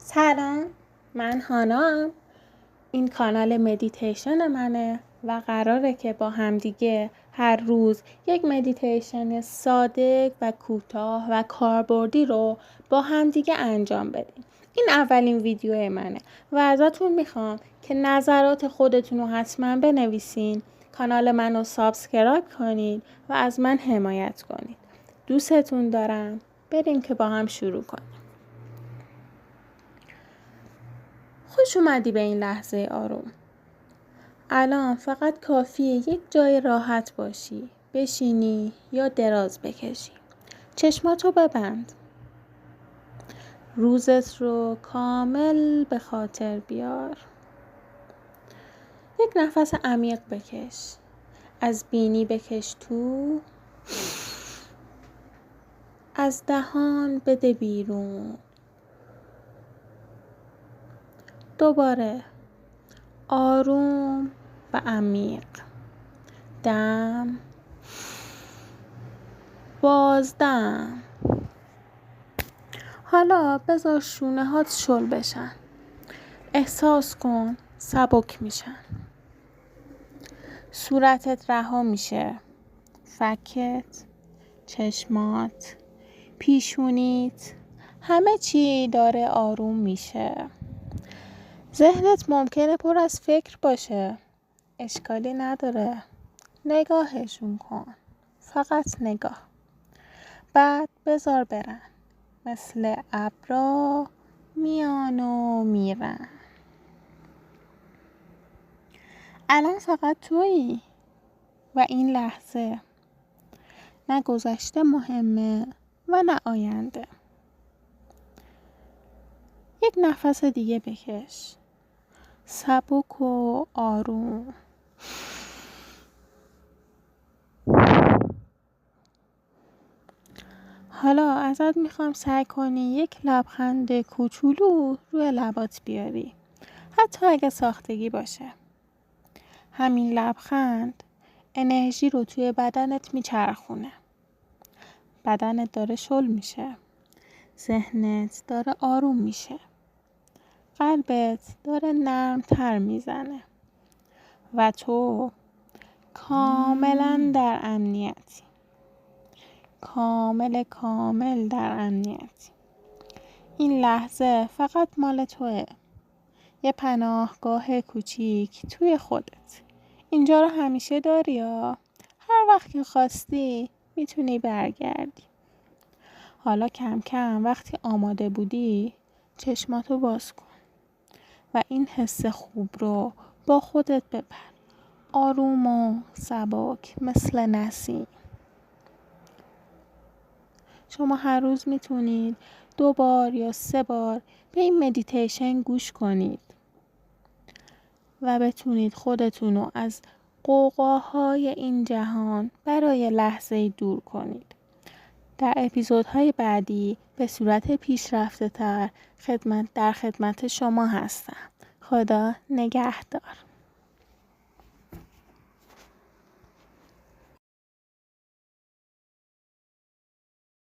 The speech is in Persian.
سلام، من هانام. این کانال مدیتیشن منه و قراره که با همدیگه هر روز یک مدیتیشن ساده و کوتاه و کاربردی رو با همدیگه انجام بدیم. این اولین ویدیو منه و ازتون میخوام که نظرات خودتون رو حتما بنویسین، کانال منو سابسکرایب کنید و از من حمایت کنید. دوستتون دارم. بریم که با هم شروع کنیم. خوش اومدی به این لحظه آروم. الان فقط کافیه یک جای راحت باشی، بشینی یا دراز بکشی. چشماتو ببند. روزت رو کامل به خاطر بیار. یک نفس عمیق بکش. از بینی بکش تو. از دهان بده بیرون. دوباره آروم و عمیق. دم، بازدم. حالا بذار شونه هات شل بشن. احساس کن سبک میشن. صورتت رها میشه. فکت، چشمات، پیشونیت، همه چی داره آروم میشه. ذهنت ممکنه پر از فکر باشه. اشکالی نداره. نگاهشون کن. فقط نگاه. بعد بذار برن. مثل ابرا میان و میرن. الان فقط تویی و این لحظه. نه گذشته مهمه و نه آینده. یک نفس دیگه بکش. سبک و آروم. حالا ازت میخوام سعی کنی یک لبخند کوچولو روی لبات بیاری. حتی اگه ساختگی باشه. همین لبخند انرژی رو توی بدنت میچرخونه. بدنت داره شل میشه. ذهنت داره آروم میشه. قلبت داره نرمتر میزنه. و تو کاملا در امنیتی. کامل در امنیتی. این لحظه فقط مال توه. یه پناهگاه کوچیک توی خودت. اینجا رو همیشه داری یا هر وقت که خواستی میتونی برگردی. حالا کم کم وقتی آماده بودی چشماتو باز کن و این حس خوب رو با خودت ببر. آروم و سبک مثل نسیم. شما هر روز میتونید 2 بار یا 3 بار به این مدیتیشن گوش کنید و بتونید خودتون رو از غوغاهای این جهان برای لحظه دور کنید. در اپیزودهای بعدی به صورت پیشرفته تر در خدمت شما هستم. خدا نگهدار.